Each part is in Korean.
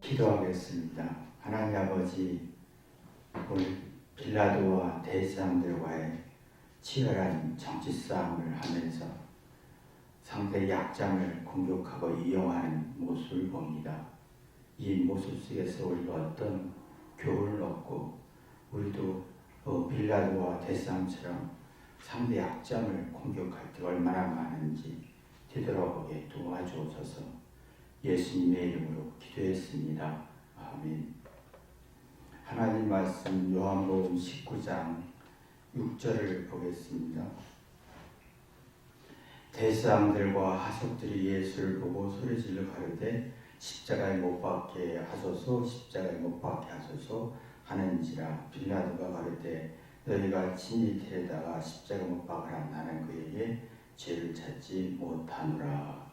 기도하겠습니다. 하나님 아버지, 오늘 빌라도와 대제사장들과의 치열한 정치 싸움을 하면서 상대 약점을 공격하고 이용하는 모습을 봅니다. 이 모습 속에서 우리가 어떤 교훈을 얻고 우리도 빌라도와 대제사장처럼 상대 약점을 공격할 때 얼마나 많은지 되돌아보게 도와주옵소서. 예수님의 이름으로 기도했습니다. 아멘. 하나님 말씀 요한복음 19장 6절을 보겠습니다. 대제사장들과 하석들이 예수를 보고 소리질러 가로되 십자가에 못 박게 하소서, 십자가에 못 박게 하소서 하는지라. 빌라도가 가로되 너희가 친히 데려다가 십자가 못 박으라. 나는 그에게 죄를 찾지 못하노라.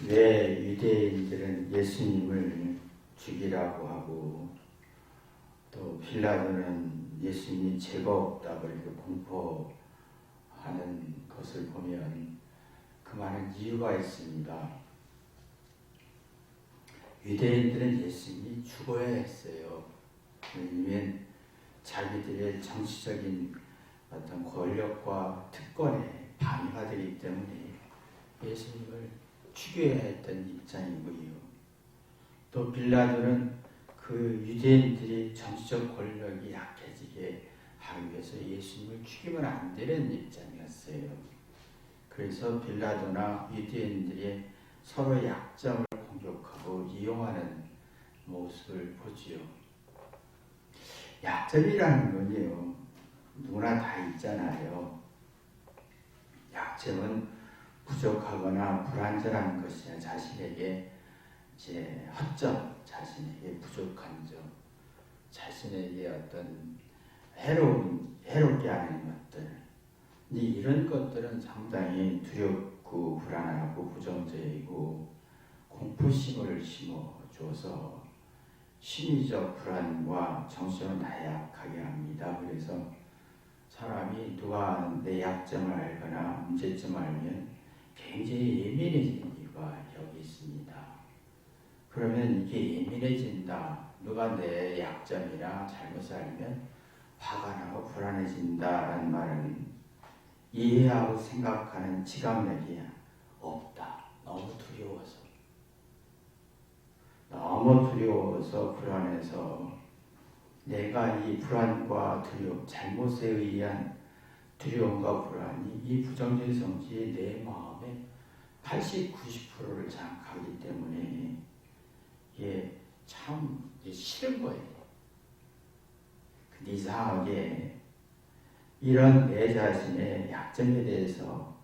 왜 유대인들은 예수님을 죽이라고 하고 또 빌라도는 예수님이 죄가 없다고 이렇게 공포하는 것을 보면 그 많은 이유가 있습니다. 유대인들은 예수님이 죽어야 했어요. 왜냐하면 자기들의 정치적인 어떤 권력과 특권에 방해가 되기 때문에 예수님을 죽여야 했던 입장이고요. 또 빌라도는 그 유대인들이 정치적 권력이 약해지게 하기 위해서 예수님을 죽이면 안 되는 입장이었어요. 그래서 빌라도나 유대인들이 서로 약점을 공격하고 이용하는 모습을 보지요. 약점이라는 건요, 누구나 다 있잖아요. 약점은 부족하거나 불완전한 것이나 자신에게 이제 허점, 자신에게 부족한 점, 자신에게 어떤 해롭게 하는 것들, 이런 것들은 상당히 두렵고 불안하고 부정적이고 공포심을 심어줘서 심리적 불안과 정신을 나약하게 합니다. 그래서 사람이 누가 내 약점을 알거나 문제점을 알면 굉장히 예민해지는 이유가 여기 있습니다. 그러면 이게 예민해진다, 누가 내 약점이나 잘못을 알면 화가 나고 불안해진다라는 말은 이해하고 생각하는 지각력이 없다. 너무 두려워서 불안해서 내가 이 불안과 두려움, 잘못에 의한 두려움과 불안이 이 부정적인 성질이 내 마음의 80, 90%를 장악하기 때문에 이게 참 싫은 거예요. 근데 이상하게 이런 내 자신의 약점에 대해서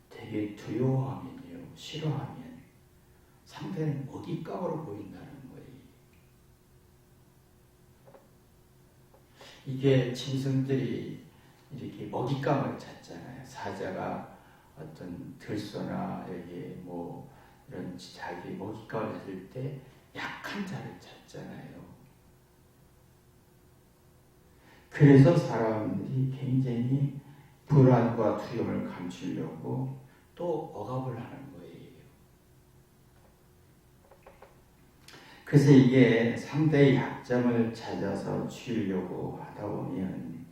되게 두려워하면요, 싫어하면 상대는 먹잇감으로 보인다는 거예요. 이게 짐승들이 이렇게 먹잇감을 찾잖아요. 사자가 어떤 들소나 여기 뭐 이런 자기 먹잇감을 찾을 때 약한 자를 찾잖아요. 그래서 사람들이 굉장히 불안과 두려움을 감추려고 또 억압을 하는 거예요. 그래서 이게 상대의 약점을 찾아서 치우려고 하다 보면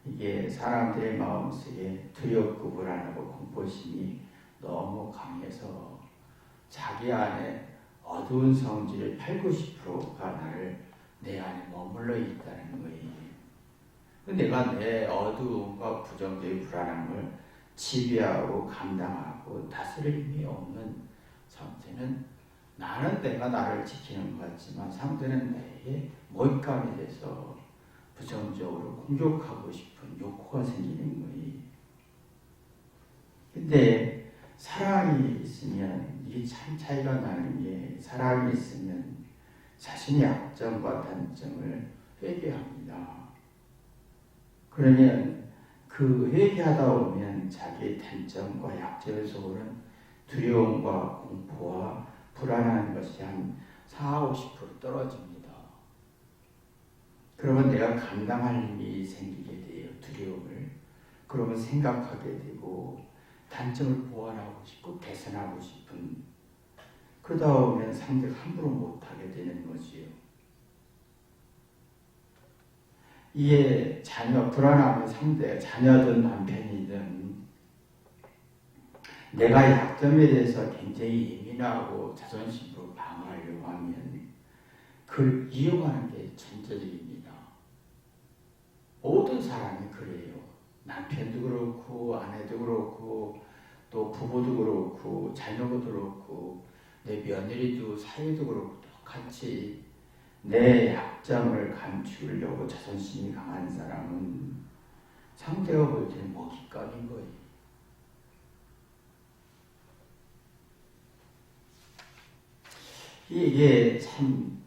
이게 사람들의 마음속에 두렵고 불안하고 공포심이 너무 강해서 자기 안에 어두운 성질의 80, 90%가 내 안에 머물러 있다는 거예요. 내가 내 어두움과 부정적인 불안한 걸 지배하고 감당하고 다스릴 힘이 없는 상태는 나는 내가 나를 지키는 것 같지만 상대는 내게 먹잇감이 돼서 부정적으로 공격하고 싶은 욕구가 생기는 거예요. 근데 사랑이 있으면 이게 참 차이가 나는 게, 사랑이 있으면 자신의 약점과 단점을 회개합니다. 그러면 그 회개하다 보면 자기의 단점과 약점에서 오는 두려움과 공포와 불안한 것이 한 40~50% 떨어집니다. 그러면 내가 감당할 힘이 생기게 돼요. 두려움을. 그러면 생각하게 되고 단점을 보완하고 싶고 개선하고 싶은, 그러다 보면 상대가 함부로 못하게 되는 거지요. 이에 자녀, 불안하면 상대, 자녀든 남편이든 내가 약점에 대해서 굉장히 예민하고 자존심으로 방어하려고 하면 그걸 이용하는 게 천재적입니다. 모든 사람이 그래요. 남편도 그렇고 아내도 그렇고 또 부부도 그렇고 자녀도 그렇고 내 며느리도 사위도 그렇고 똑같이 내 약점을 감추려고 자존심이 강한 사람은 상대가 볼 때는 먹잇감인 거예요. 이게 참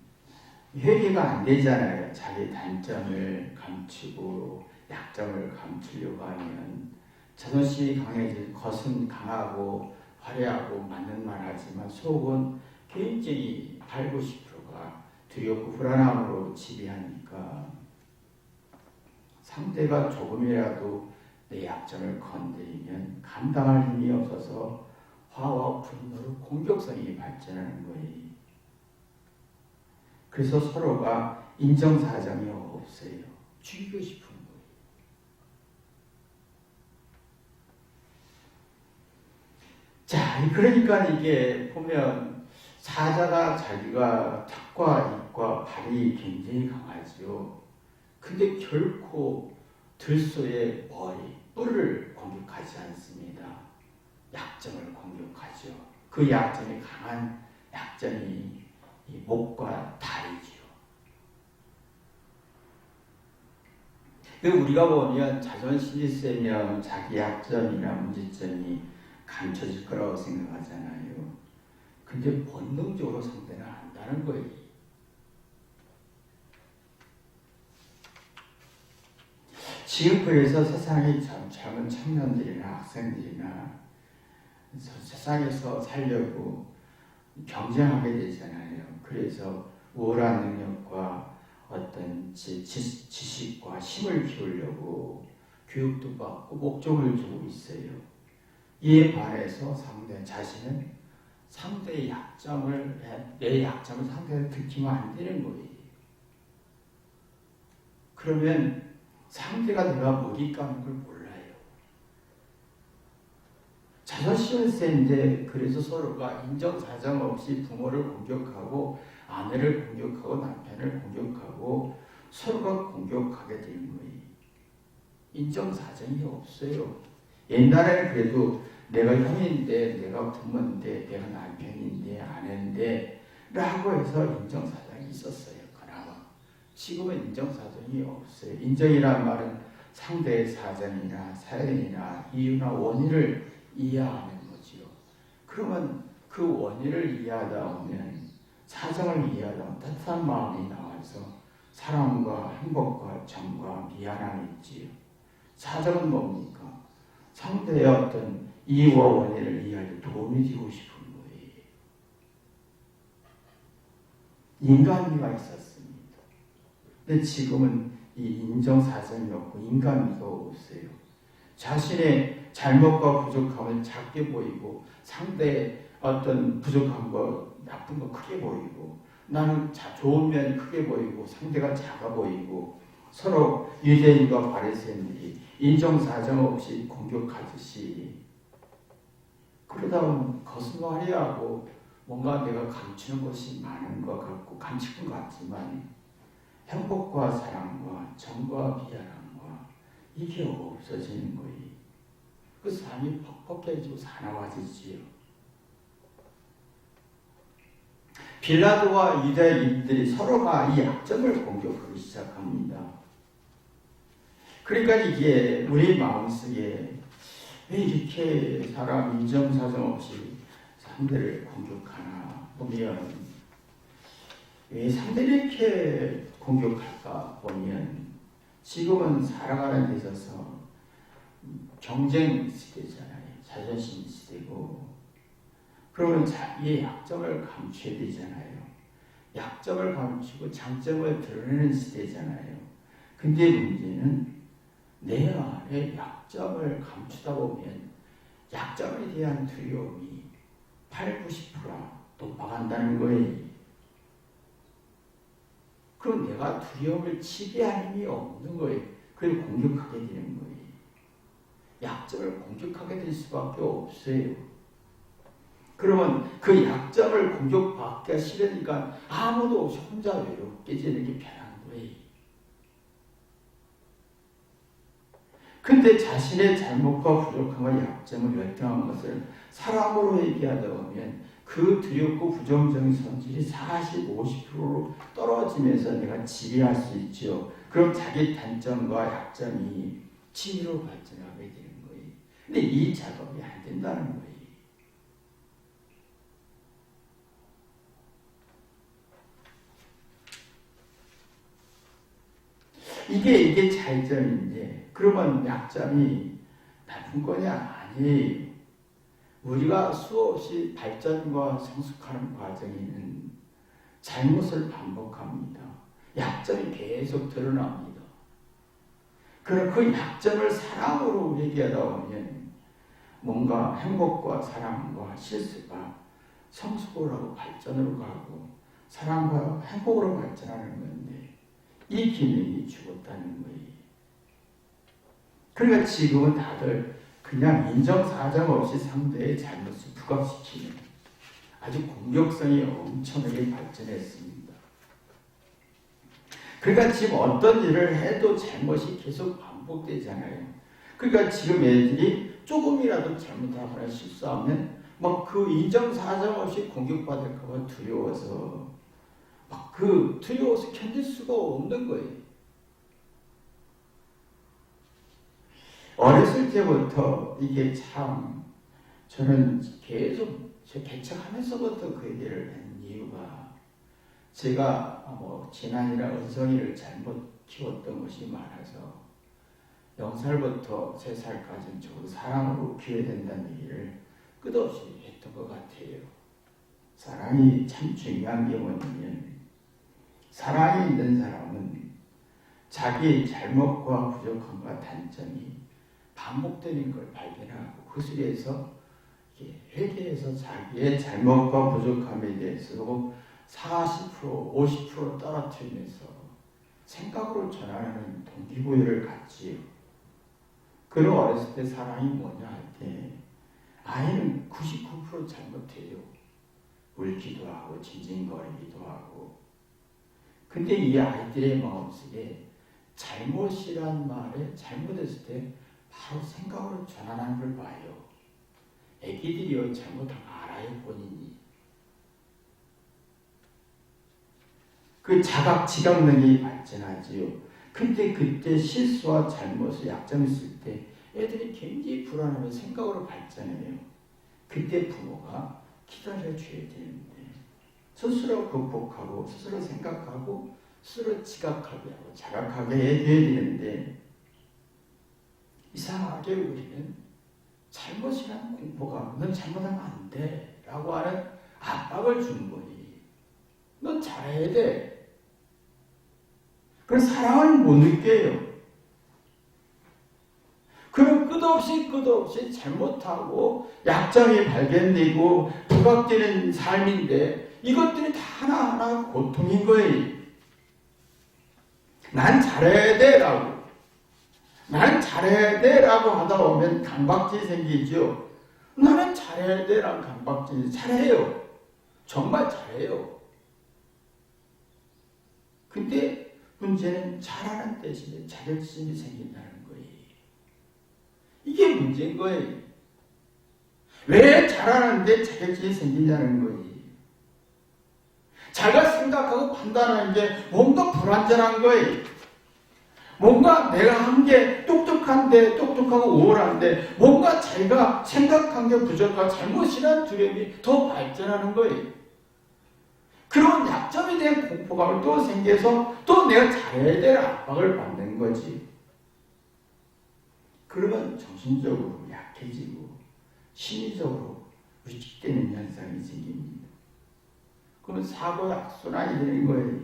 회개가 안 되잖아요. 자기 단점을 감추고 약점을 감추려고 하면 자존심이 강해지고 겉은 강하고 화려하고 맞는 말 하지만 속은 굉장히 80~90%가 두렵고 불안함으로 지배하니까 상대가 조금이라도 내 약점을 건드리면 감당할 힘이 없어서 화와 분노로 공격성이 발전하는 거예요. 그래서 서로가 인정사정이 없어요. 죽이고 싶은 거예요. 자, 그러니까 이게 보면 사자가 자기가 턱과 입과 발이 굉장히 강하지요. 근데 결코 들소의 머리, 뿔을 공격하지 않습니다. 약점을 공격하죠. 그 약점이 강한 약점이 이 목과 다리지요. 우리가 보면 자존심이 세면 자기 약점이나 문제점이 감춰질 거라고 생각하잖아요. 근데 본능적으로 상대는 안다는 거예요. 지금 그래서 세상의 젊은 청년들이나 학생들이나 세상에서 살려고 경쟁하게 되잖아요. 그래서 우월한 능력과 어떤 지식과 힘을 키우려고 교육도 받고 목적을 두고 있어요. 이에 반해서 자신은 상대의 약점을, 내 약점을 상대가 들키면 안 되는 거예요. 그러면 상대가 내가 먹잇감인 걸 몰라요. 자존심은 센데 그래서 서로가 인정사정 없이 부모를 공격하고 아내를 공격하고 남편을 공격하고 서로가 공격하게 되는 거예요. 인정사정이 없어요. 옛날에는 그래도 내가 형인데 내가 부모인데 내가 남편인데 아내인데 라고 해서 인정사정이 있었어요. 그나마. 지금은 인정사정이 없어요. 인정이란 말은 상대의 사정이나 사연이나 이유나 원인을 이해하는 거지요. 그러면 그 원인을 이해하다 보면 사정을 이해하다 보면 따뜻한 마음이 나와서 사랑과 행복과 정과 미안함이 있지요. 사정은 뭡니까? 상대의 어떤 이유와 원인을 이해할 때 도움이 되고 싶은 거예요. 인간미가 있었습니다. 근데 지금은 이 인정사정이 없고 인간미가 없어요. 자신의 잘못과 부족함을 작게 보이고 상대의 어떤 부족한 거, 나쁜 거 크게 보이고 나는 좋은 면이 크게 보이고 상대가 작아 보이고 서로 유대인과 바리새인들이 인정사정 없이 공격하듯이 그러다 보면 겉은 화려하고 뭔가 내가 감추는 것이 많은 것 같고 감추는 것 같지만 행복과 사랑과 정과 미안함과 이게 없어지는 거예요. 그 삶이 퍽퍽해지고 사나워지지요. 빌라도와 유대인들이 서로가 이 약점을 공격하기 시작합니다. 그러니까 이게 우리 마음속에 왜 이렇게 사람 인정사정 없이 상대를 공격하나 보면 왜 상대를 이렇게 공격할까 보면 지금은 살아가는 데 있어서 경쟁 시대잖아요. 자존심 시대고. 그러면 자기의 약점을 감춰야 되잖아요. 약점을 감추고 장점을 드러내는 시대잖아요. 근데 문제는 내 안에 약점을 감추다 보면 약점에 대한 두려움이 8, 90% 높아간다는 거예요. 그럼 내가 두려움을 지배할 힘이 없는 거예요. 그리고 공격하게 되는 거예요. 약점을 공격하게 될 수밖에 없어요. 그러면 그 약점을 공격받기가 싫으니까 아무도 없이 혼자 외롭게 지는 게 편한 거예요. 근데 자신의 잘못과 부족함과 약점을 열등한 것을 사람으로 얘기하다 보면 그 두렵고 부정적인 성질이 40, 50%로 떨어지면서 내가 지배할 수 있죠. 그럼 자기 단점과 약점이 치유로 발전하게 되는 거예요. 근데 이 작업이 안 된다는 거예요. 이게 차이점인데, 그러면 약점이 나쁜 거냐? 아니에요. 우리가 수없이 발전과 성숙하는 과정에는 잘못을 반복합니다. 약점이 계속 드러납니다. 그럼 그 약점을 사랑으로 얘기하다 보면 뭔가 행복과 사랑과 실수가 성숙을 하고 발전으로 가고 사랑과 행복으로 발전하는 건데 이 기능이 죽었다는 거예요. 그러니까 지금은 다들 그냥 인정사정 없이 상대의 잘못을 부각시키는 아주 공격성이 엄청나게 발전했습니다. 그러니까 지금 어떤 일을 해도 잘못이 계속 반복되잖아요. 그러니까 지금 애들이 조금이라도 잘못하거나 실수하면 막 그 인정사정 없이 공격받을까 봐 두려워서 막 두려워서 견딜 수가 없는 거예요. 어렸을 때부터 이게 참 저는 계속 제 개척하면서부터 그 얘기를 한 이유가 제가 지난이나 은성이를 잘못 키웠던 것이 많아서 0살부터 3살까지는 적어도 사랑으로 키워야 된다는 얘기를 끝없이 했던 것 같아요. 사랑이 참 중요한 게 뭐냐면 사랑이 있는 사람은 자기의 잘못과 부족함과 단점이 반복되는 걸 발견하고 그 속에서 회개해서 자기의 잘못과 부족함에 대해서 40%, 50% 떨어뜨리면서 생각으로 전환하는 동기부여를 갖지요. 그런 어렸을 때 사랑이 뭐냐 할 때 아이는 99% 잘못해요. 울기도 하고 징징거리기도 하고. 근데 이 아이들의 마음속에 잘못이란 말에 잘못했을 때 바로 생각으로 전환하는 걸 봐요. 애기들이요 잘못한 거 알아요 본인이. 그 자각 지각 능력이 발전하지요. 근데 그때 실수와 잘못을 약점이 있을 때 애들이 굉장히 불안하면 생각으로 발전해요. 그때 부모가 기다려줘야 되는데 스스로 극복하고 스스로 생각하고 스스로 지각하게 하고 자각하게 해줘야 되는데 이상하게 우리는 잘못이라는 공포가 넌 잘못하면 안 돼 라고 하는 압박을 주는 거니. 넌 잘해야 돼. 그래서 사랑을 못 느껴요. 그럼 끝없이 잘못하고 약점이 발견되고 부각되는 삶인데 이것들이 다 하나하나 고통인 거예요. 난 잘해야 돼 라고. 난 잘해야 돼 라고 하다 보면 강박증이 생기죠. 나는 잘해야 돼 라는 강박증이 잘해요. 정말 잘해요. 근데 문제는 잘하는 대신에 자격심이 생긴다는 거예요. 이게 문제인 거예요. 왜 잘하는데 자격심이 생긴다는 거예요. 자기가 생각하고 판단하는 게 뭔가 불완전한 거예요. 뭔가 내가 한 게 똑똑하고 우월한데 뭔가 자기가 생각한 게 부족하고 잘못이라는 두려움이 더 발전하는 거예요. 그런 약점에 대한 공포감을 또 생겨서 또 내가 잘해야 될 압박을 받는 거지. 그러면 정신적으로 약해지고 심리적으로 위축되는 현상이 생깁니다. 그러면 사고의 악순환이 되는 거예요.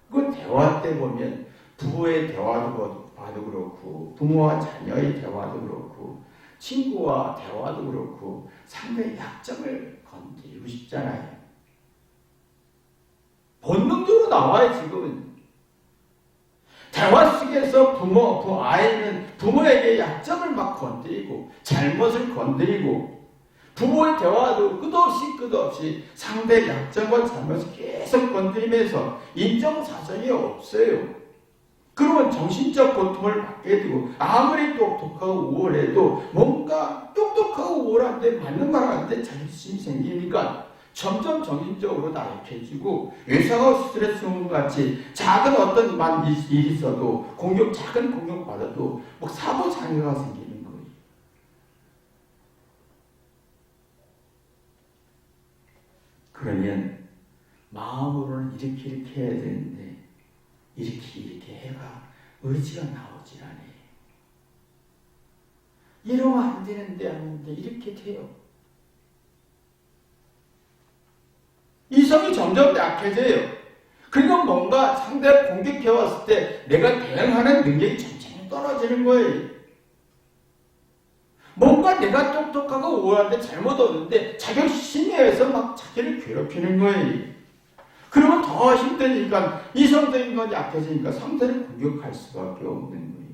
그건 대화 때 보면 부부의 대화도 봐도 그렇고 부모와 자녀의 대화도 그렇고 친구와 대화도 그렇고 상대의 약점을 건드리고 싶잖아요. 본능적으로 나와요. 지금은 대화 속에서 아이는 부모에게 약점을 막 건드리고 잘못을 건드리고 부모의 대화도 끝없이 상대의 약점과 잘못을 계속 건드리면서 인정사정이 없어요. 그러면 정신적 고통을 받게 되고 아무리 똑똑하고 우월해도 뭔가 똑똑하고 우월한데 맞는 말 하는데 자존심이 생기니까 점점 정신적으로 나약해지고 외상후 스트레스 호르몬 같이 작은 어떤 일이 있어도 작은 공격 받아도 뭐 사고 장애가 생기는 거예요. 그러면 마음으로는 이렇게 해야 되는데 이렇게 해가 의지가 나오질 않아요. 이러면 안 되는데 하는데 이렇게 돼요. 이성이 점점 약해져요. 그리고 뭔가 상대가 공격해왔을 때 내가 대응하는 능력이 점점 떨어지는 거예요. 뭔가 내가 똑똑하고 우월한데 잘못 얻는데 자격심리에서 막 자기를 괴롭히는 거예요. 그러면 더 힘드니까 이성적인 건 약해지니까 상대를 공격할 수밖에 없는 거예요.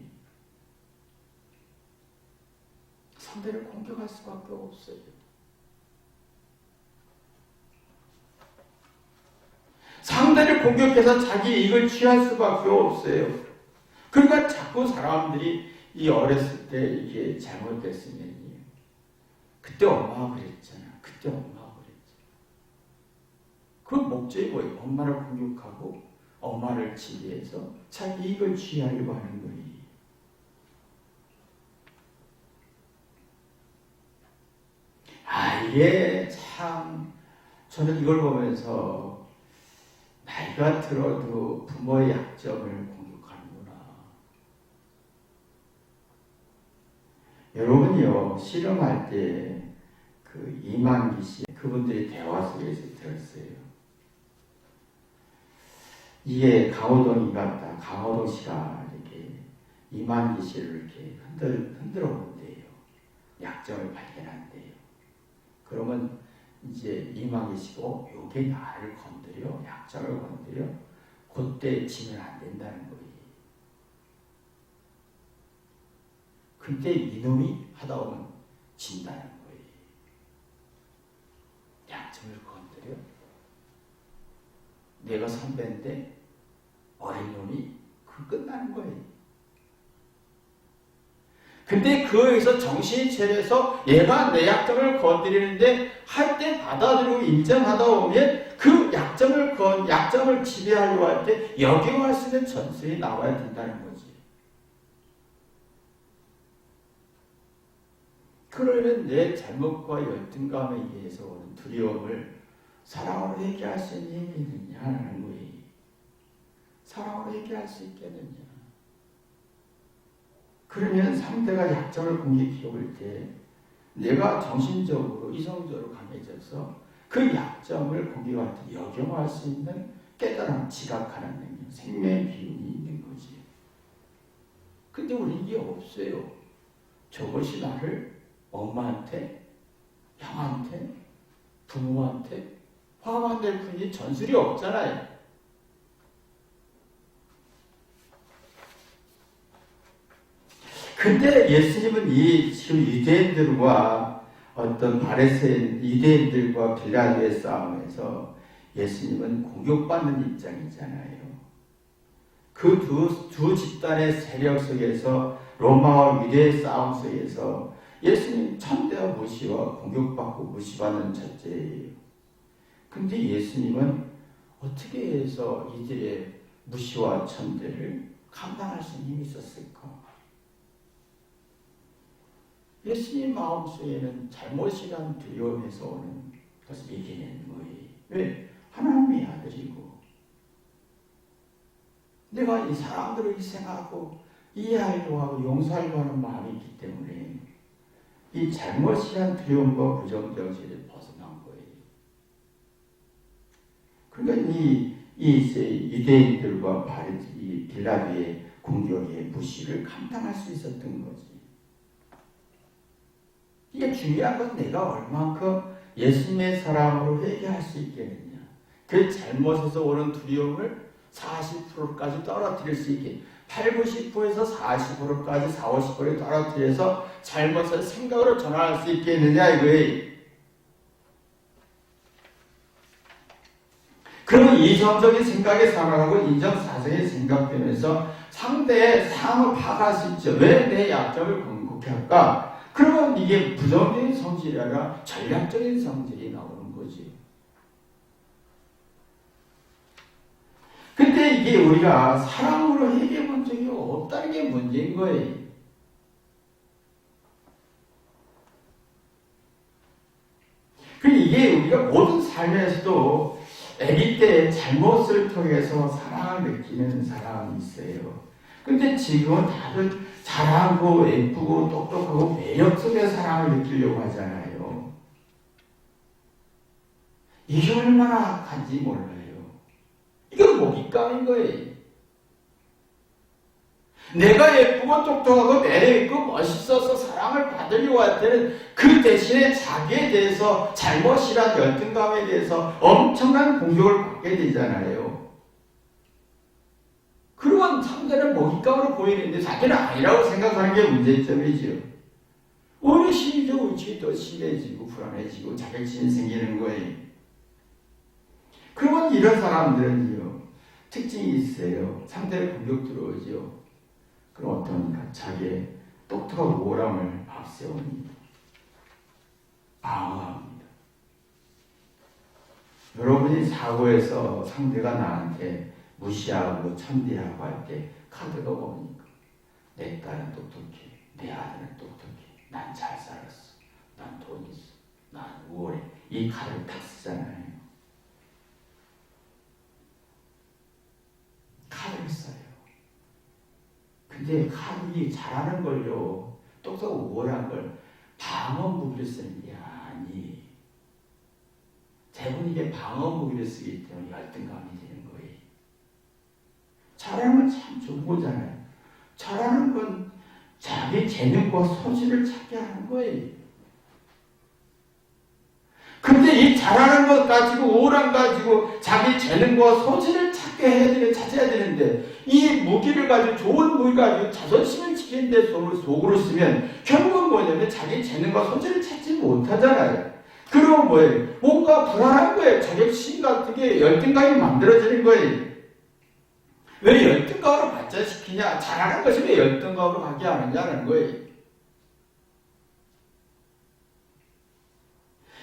상대를 공격할 수밖에 없어요. 상대를 공격해서 자기 이익을 취할 수밖에 없어요. 그러니까 자꾸 사람들이 이 어렸을 때 이게 잘못됐으면 그때 엄마가 그랬잖아. 그때 엄마가 그랬잖아. 그 목적이 뭐예요? 엄마를 공격하고 엄마를 지배해서 자기 이익을 취하려고 하는 거예요. 이게 참 저는 이걸 보면서 나이가 들어도 부모의 약점을 공격하는구나. 여러분이요, 실험할 때 그 이만기 씨, 그분들이 대화 속에서 들었어요. 이게 강호동이 같다. 강호동 씨가 이렇게 이만기 씨를 이렇게 흔들어 본대요. 약점을 발견한대요. 그러면 이제 이만기 씨가 요게 나를 건드려, 약점을 건드려, 그때 지면 안 된다는 거예요. 근데 이놈이 하다 보면 진다는 거예요. 약점을 건드려? 내가 선배인데 어린 놈이 끝나는 거예요. 근데 그에서 정신이 차려서 얘가 내 약점을 건드리는데 할 때 받아들이고 인정하다 보면 그 약점을 지배하려고 할 때 역용할 수 있는 전술이 나와야 된다는 거지. 그러면 내 잘못과 열등감에 의해서 오는 두려움을 사랑으로 해결할 수 있는 힘이 있느냐는 거예요. 사랑으로 해결할 수 있겠느냐. 그러면 상대가 약점을 공격해 올 때 내가 정신적으로 이성적으로 강해져서 그 약점을 공격할 때 역용할 수 있는 깨달음, 지각하는 능력, 생명의 기운이 있는 거지. 근데 우리 이게 없어요. 저것이 나를 엄마한테, 형한테, 부모한테 화만 낼 뿐이지 전술이 없잖아요. 근데 예수님은 지금 유대인들과 어떤 바리새인 유대인들과 빌라도의 싸움에서 예수님은 공격받는 입장이잖아요. 그 두 집단의 세력 속에서 로마와 유대의 싸움 속에서 예수님 천대와 무시와 공격받고 무시받는 첫째예요. 근데 예수님은 어떻게 해서 이들의 무시와 천대를 감당할 수 있는 힘이 있었을까? 예수님 마음속에는 잘못이란 두려움에서 오는 것을 이겨내는 거예요. 왜? 하나님의 아들이고 내가 이 사람들을 희생하고 이해하려고 하고 용서하려고 하는 마음이 있기 때문에 이 잘못이란 두려움과 부정정신을 벗어난 거예요. 그러니까 이 유대인들과 이 빌라도의 공격의 무시를 감당할 수 있었던 거지. 이게 중요한 건 내가 얼만큼 예수님의 사랑으로 회개할 수 있겠느냐. 그 잘못에서 오는 두려움을 40%까지 떨어뜨릴 수 있게 80~90%에서 40%까지 40~50% 떨어뜨려서 잘못을 생각으로 전환할 수 있겠느냐 이거예요. 그러면 이성적인 생각에 살아가고 인정사정에 생각되면서 상대의 상황을 파악할 수 있죠. 왜 내 약점을 극복할까? 그러면 이게 부정적인 성질이 아니라 전략적인 성질이 나오는 거지. 근데 이게 우리가 사랑으로 해결해 본 적이 없다는 게 문제인 거예요. 이게 우리가 모든 삶에서도 아기 때 잘못을 통해서 사랑을 느끼는 사람이 있어요. 근데 지금은 다들 잘하고 예쁘고 똑똑하고 매력 속의 사랑을 느끼려고 하잖아요. 이게 얼마나 악한지 몰라요. 이건 먹잇감인 거예요. 내가 예쁘고 똑똑하고 매력있고 멋있어서 사랑을 받으려고 할 때는 그 대신에 자기에 대해서 잘못이란 열등감에 대해서 엄청난 공격을 받게 되잖아요. 그러면 상대는 먹잇감으로 보이는데 자기는 아니라고 생각하는 게 문제점이죠. 오히려 심리적 의식이 더 심해지고 불안해지고 자격지심이 생기는 거예요. 그러면 이런 사람들은요, 특징이 있어요. 상대를 공격 들어오죠. 그럼 어떠합니까? 자기의 똑똑한 우월함을 앞세웁니다. 방어합니다. 여러분이 사고에서 상대가 나한테 무시하고 천대하고 할 때 카드가 뭡니까? 내 딸은 똑똑해. 내 아들은 똑똑해. 난 잘 살았어. 난 돈 있어. 난 우월해. 이 카드를 딱 쓰잖아요. 카드를 써요. 근데 카드이 잘하는 걸요. 똑똑하고 우월한 걸 방어 무기를 쓰는 게 아니. 대부분 이게 방어 무기를 쓰기 때문에 열등감이 되는 거예요. 잘하는 건 참 좋은 거잖아요. 잘하는 건 자기 재능과 소질을 찾게 하는 거예요. 근데 이 잘하는 것 가지고 우월함 가지고 자기 재능과 소질을 찾아야 되는데 이 무기를 가지고 좋은 무기 가지고 자존심을 지키는 데 속으로 쓰면 결국은 뭐냐면 자기 재능과 소질을 찾지 못하잖아요. 그러면 뭐예요? 뭔가 불안한 거예요. 자격심 같은 게 열등감이 만들어지는 거예요. 왜 열등감으로 발전시키냐? 잘하는 것이 왜 열등감으로 가게 하느냐는 거예요.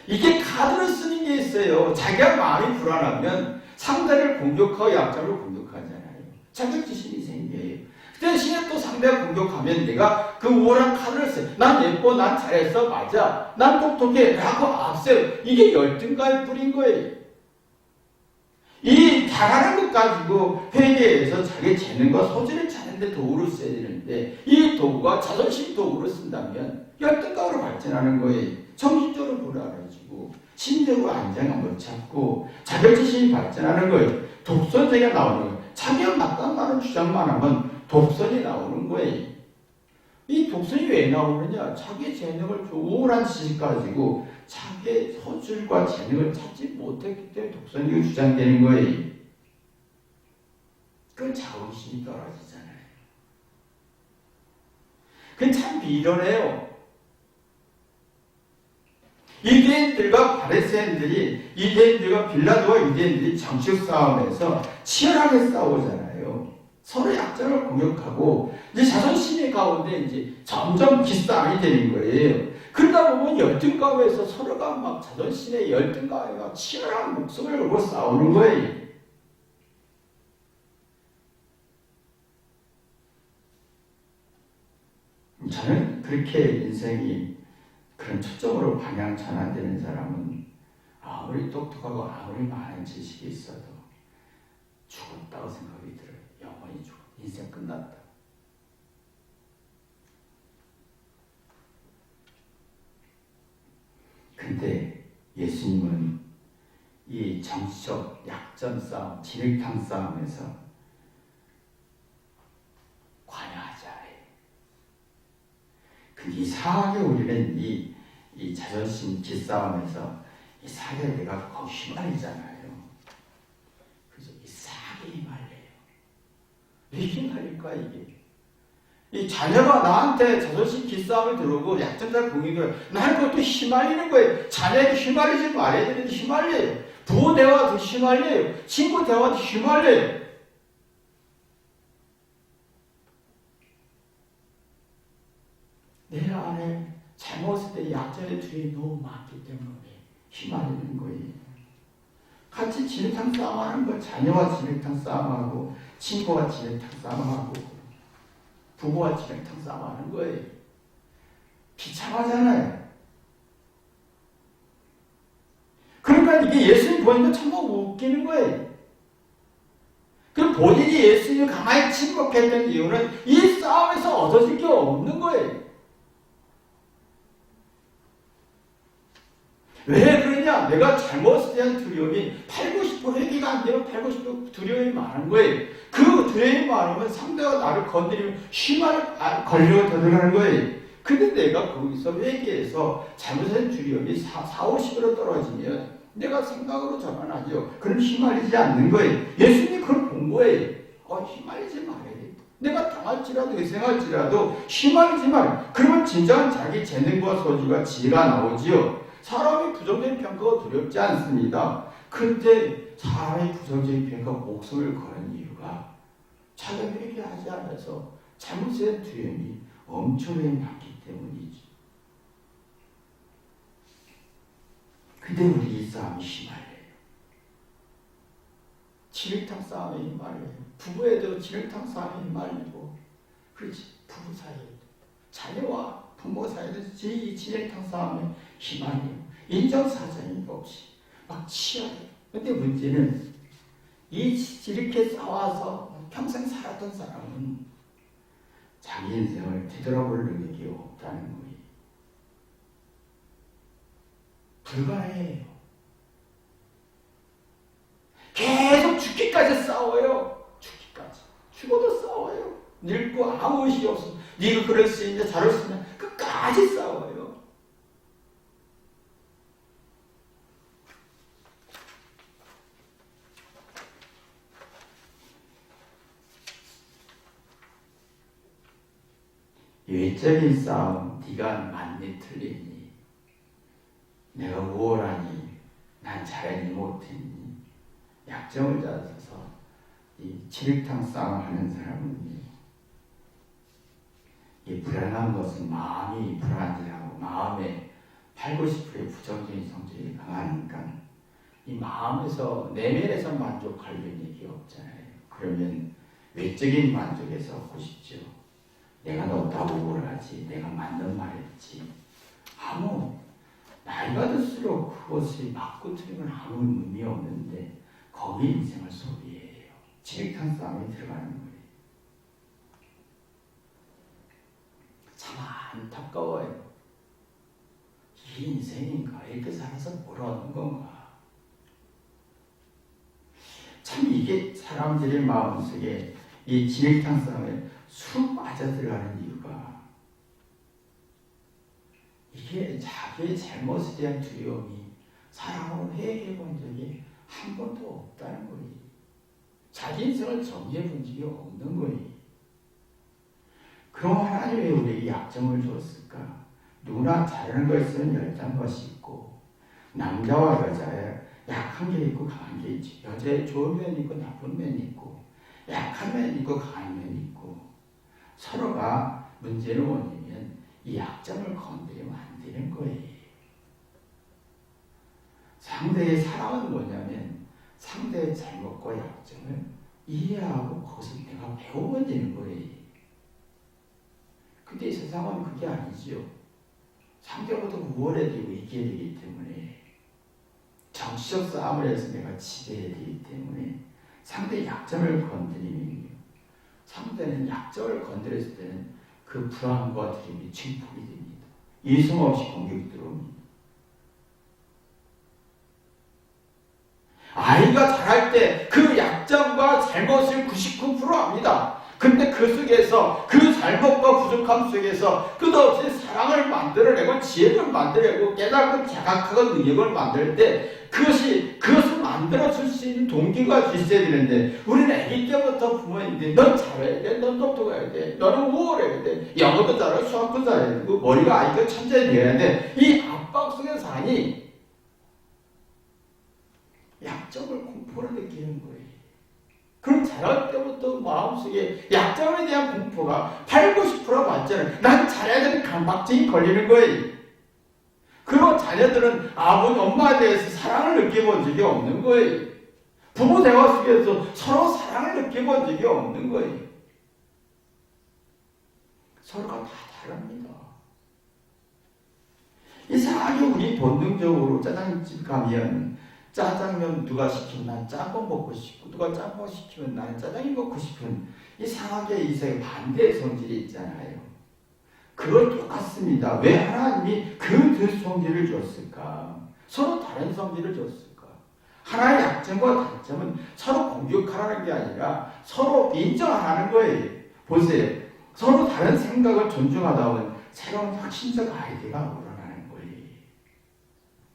이게 카드를 쓰는 게 있어요. 자기가 마음이 불안하면 상대를 공격하고 약점을 공격하잖아요. 자격지심이 생겨요. 그 대신에 또 상대가 공격하면 내가 그 우월한 카드를 써요. 난 예뻐, 난 잘했어, 맞아. 난 똑똑해, 라고 앞세요. 이게 열등감이 뿌린 거예요. 이 잘하는 것 가지고 회계에서 자기 재능과 소질을 찾는데 도구를 써야 되는데 이 도구가 자존심 도구로 쓴다면 열등감으로 발전하는 거예요. 정신적으로 불안해지고 심리적으로 안정감 못 찾고 자격지심이 발전하는 거예요. 독선제가 나오는 거예요. 자기가 맞다는 주장만 하면 독선이 나오는 거예요. 이 독선이 왜 나오느냐? 자기 재능을 우월한 지식 가지고 자기의 소질과 재능을 찾지 못했기 때문에 독선이 주장되는 거예요. 그건 자긍심이 떨어지잖아요. 그건 참 비련해요. 유대인들과 바리새인들이 유대인들과 빌라도와 유대인들이 정치적 싸움에서 치열하게 싸우잖아요. 서로 약점을 공격하고 이제 자존심의 가운데 이제 점점 기싸움이 되는 거예요. 그러다 보면 열등감에서 서로가 막 자존심의 열등감에 막 치열한 목숨을 걸고 싸우는 거예요. 저는 그렇게 인생이 그런 초점으로 방향 전환되는 사람은 아무리 똑똑하고 아무리 많은 지식이 있어도 죽었다고 생각이 들어요. 영원히 죽어. 인생 끝났다. 근데 예수님은 이 정치적 약점 싸움, 진흙탕 싸움에서 관여하지 않아요. 근데 이상하게 우리는 이 자존심 기싸움에서 이상하게 내가 거기 휘말리잖아요. 그래서 이상하게 휘말려요. 왜 휘말릴까 이게? 이 자녀가 나한테 자존심 기싸움을 들어오고 약점자 공익을 난 그것도 휘말리는 거예요. 자녀에게 휘말리지 말아야 되는데 휘말려요. 부모 대화도 휘말려요. 친구 대화도 휘말려요. 내 안에 잘못했을 때 약점의 두려움이 너무 많기 때문에 휘말리는 거예요. 같이 진흙탕 싸움하는 거, 자녀와 진흙탕 싸움하고 친구와 진흙탕 싸움하고 부모와 진흙탕 싸움하는 거예요. 비참하잖아요. 그러니까 이게 예수님 보니까 참 웃기는 거예요. 그 본인이 예수님을 가만히 침묵했던 이유는 이 싸움에서 얻어질 게 없는 거예요. 왜 그러냐? 내가 잘못에 대한 두려움이 80, 90% 회개가 안 되면 80, 90% 두려움이 많은 거예요. 그 두려움이 많으면 상대가 나를 건드리면 휘말 걸려 들어가는 거예요. 근데 내가 거기서 회개해서 잘못한 두려움이 40% 떨어지면 내가 생각으로 전환하죠. 그럼 휘말리지 않는 거예요. 예수님이 그걸 본 거예요. 휘말리지 말아야 돼. 내가 당할지라도 희생할지라도 휘말리지 말아요. 그러면 진정한 자기 재능과 소질과 지혜가 나오지요. 사람의 부정적인 평가가 두렵지 않습니다. 그런데 사람의 부정적인 평가가 목숨을 거는 이유가 자기가 회개하지 않아서 잘못에 대한 두려움이 엄청나게 많기 때문이죠. 근데 우리 이 싸움이 휘말려요. 진흙탕 싸움에 휘말려요. 부부에도 진흙탕 싸움에 휘말리고, 그렇지, 부부 사이에도, 자녀와 부모 사이에도 이 진흙탕 싸움에 휘말려요. 인정사정이 없이 막 치열해요. 근데 문제는 이렇게 싸워서 평생 살았던 사람은 자기 인생을 되돌아볼 능력이 없다는 거예요. 불가해요. 계속 죽기까지 싸워요. 죽기까지. 죽어도 싸워요. 늙고 아무 의식이 없어. 네가 그럴 수 있냐 저럴 수 있냐 끝까지 싸워요. 외적인 싸움, 네가 맞니 틀리니, 내가 우월하니, 난 잘했니 못했니, 약점을 찾아서 이 진흙탕 싸움을 하는 사람은 이 불안한 것은 마음이 불안해하고 마음에 80, 90%의 부정적인 성질이 강하니까 이 마음에서 내면에서 만족할 능력이 없잖아요. 그러면 외적인 만족에서 얻고 싶죠. 내가 옳다고 우월하지, 내가 맞는 말했지. 나이가 들수록 그것이 맞고 틀리면 아무 의미 없는데 거기 인생을 소비해요. 진흙탕 싸움에 들어가는 거예요. 참 안타까워요. 이 인생인가? 이렇게 살아서 뭘 얻는 건가? 참 이게 사람들의 마음속에 이 진흙탕 싸움에 쑥 빠져들어가는 이유가 이게 자기의 잘못에 대한 두려움이 사람으로 회개해 본 적이 한 번도 없다는 거예요. 자기 인생을 정리해 본 적이 없는 거예요. 그럼 하나님이 왜 우리에게 약점을 줬을까? 누구나 잘하는 거 있으면 열단 것이 있고 남자와 여자에 약한 게 있고 강한 게 있지. 여자에 좋은 면이 있고 나쁜 면이 있고 약한 면이 있고 강한 면이 있고 서로가 문제는 뭐냐면 이 약점을 건드리면 안 되는 거예요. 상대의 사랑은 뭐냐면 상대의 잘못과 약점을 이해하고 거기서 내가 배우면 되는 거예요. 근데 이 세상은 그게 아니지요. 상대보다 우월해지고 이겨야 되기 때문에 정치적 싸움을 해서 내가 지배해야 되기 때문에 상대의 약점을 건드리는 거예요. 상대는 약점을 건드렸을 때는 그 불안과 두려움이 증폭이 됩니다. 이성 없이 공격이 들어옵니다. 아이가 자랄 때 그 약점과 잘못을 99% 압니다. 근데 그 속에서 그 잘못과 부족함 속에서 끝없이 사랑을 만들어내고 지혜를 만들어내고 깨닫고 자각하고 능력을 만들 때 그것을 만들어줄 수 있는 동기가 있어야 되는데 우리는 아기 때부터 부모님들이 넌 잘해야 돼, 넌 똑똑해야 돼, 너는 우월해야 돼, 영어도 잘하고 수학도 잘해야 되고 머리가 아이가 천재가 되어야 돼. 이 압박 속에서 하니 약점을 공포를 느끼는 거예요. 그럼 자랄 때부터 마음속에 약점에 대한 공포가 80~90% 맞잖아요. 난 잘해야 되는 강박증이 걸리는 거예요. 그리고 자녀들은 아버지, 엄마에 대해서 사랑을 느껴본 적이 없는 거예요. 부모 대화 속에서 서로 사랑을 느껴본 적이 없는 거예요. 서로가 다 다릅니다. 이상하게 우리 본능적으로 짜장집 가면 짜장면 누가 시키면 난 짬뽕 먹고 싶고 누가 짬뽕 시키면 나는 짜장이 먹고 싶은 이상하게 이세 반대의 성질이 있잖아요. 그건 똑같습니다. 왜 하나님이 그 두 성질을 줬을까? 서로 다른 성질을 줬을까? 하나의 약점과 단점은 서로 공격하라는 게 아니라 서로 인정하라는 거예요. 보세요. 서로 다른 생각을 존중하다 보면 새로운 혁신적 아이디어가 우러나는 거예요.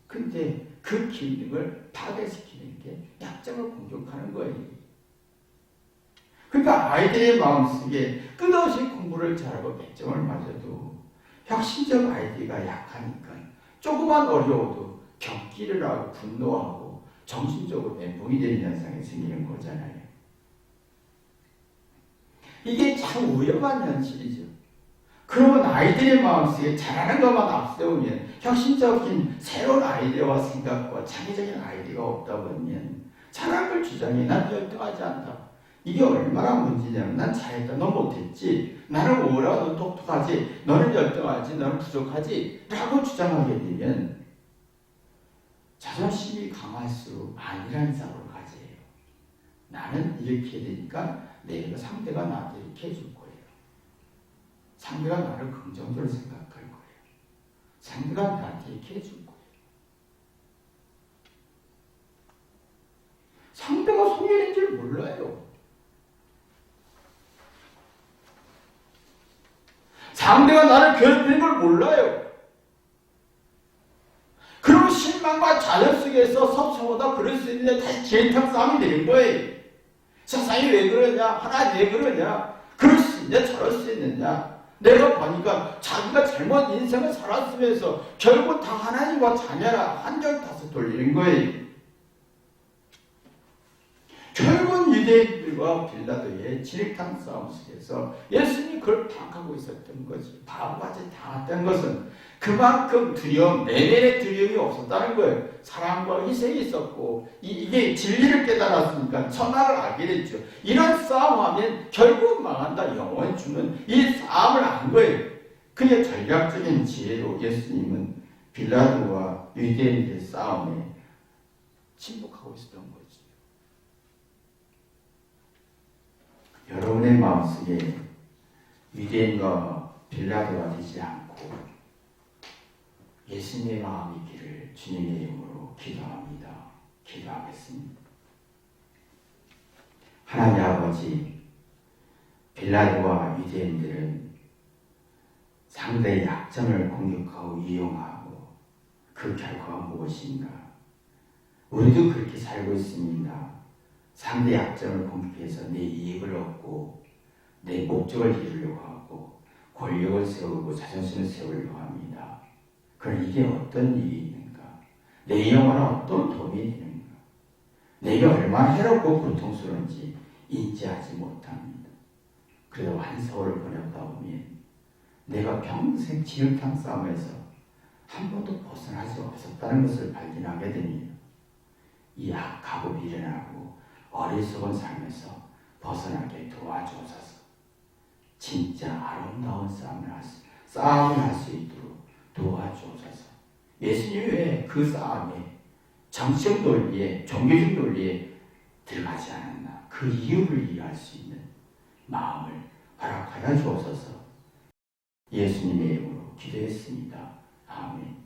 근데 그 기능을 파괴시키는 게 약점을 공격하는 거예요. 그러니까 아이들의 마음속에 끝없이 공부를 잘하고 100점을 맞아도 혁신적 아이디어가 약하니까 조금만 어려워도 격기를 하고 분노하고 정신적으로 멘붕이 되는 현상이 생기는 거잖아요. 이게 참 위험한 현실이죠. 그러면 아이들의 마음속에 잘하는 것만 앞세우면 혁신적인 새로운 아이디어와 생각과 창의적인 아이디어가 없다 보면 잘한 걸 주장해. 난 열등하지 않다. 이게 얼마나 문제냐면 난 잘했다. 너 못했지. 나는 우월하고 너 똑똑하지. 너는 열등하지. 너는 부족하지. 라고 주장하게 되면 자존심이 강할수록 아니라는 사고를 가져요. 나는 이렇게 되니까 내가 상대가 나한테 이렇게 해줄 거예요. 상대가 나를 긍정적으로 생각할 거예요. 상대가 나한테 이렇게 해줄 거예요. 상대가 소멸인 줄 몰라요. 상대가 나를 괴롭히는 걸 몰라요. 그러면 실망과 좌절 속에서 섭섭하다 그럴 수 있는데 다시 지혜탕 싸움이 되는 거예요. 세상이 왜 그러냐? 하나님 왜 그러냐? 그럴 수 있냐? 저럴 수 있느냐? 내가 보니까 자기가 잘못 인생을 살았으면서 결국 다 하나님과 자녀라 한결 타서 돌리는 거예요. 결국 유대인들과 빌라도의 진흙탕 싸움 속에서 예수님이 그걸 파악하고 있었던 거지. 바보같이 당했던 것은 그만큼 두려움, 내면의 두려움이 없었다는 거예요. 사랑과 희생이 있었고 이게 진리를 깨달았으니까 천하를 알게 됐죠. 이런 싸움하면 결국 망한다, 영원히 죽는 이 싸움을 안 거예요. 그의 전략적인 지혜로 예수님은 빌라도와 유대인들의 싸움에 침묵하고 있었던 거죠. 여러분의 마음속에 유대인과 빌라도가 되지 않고 예수님의 마음이 있기를 주님의 이름으로 기도합니다. 기도하겠습니다. 하나님 아버지, 빌라도와 유대인들은 상대의 약점을 공격하고 이용하고 그 결과가 무엇인가? 우리도 그렇게 살고 있습니다. 상대 약점을 공격해서 내 이익을 얻고 내 목적을 이루려고 하고 권력을 세우고 자존심을 세우려고 합니다. 그럼 이게 어떤 일이 있는가? 내 영혼에 어떤 도움이 되는가? 내가 얼마나 해롭고 고통스러운지 인지하지 못합니다. 그래도 한 세월을 보내다 보면 내가 평생 진흙탕 싸움에서 한 번도 벗어날 수 없었다는 것을 발견하게 됩니다. 이 악하고 미련하고 어리석은 삶에서 벗어나게 도와주옵소서. 진짜 아름다운 싸움을 할 수 있도록 도와주옵소서. 예수님이 왜 그 싸움에 정치적 논리에, 종교적 논리에 들어가지 않았나. 그 이유를 이해할 수 있는 마음을 허락하여 주옵소서. 예수님의 이름으로 기도했습니다. 아멘.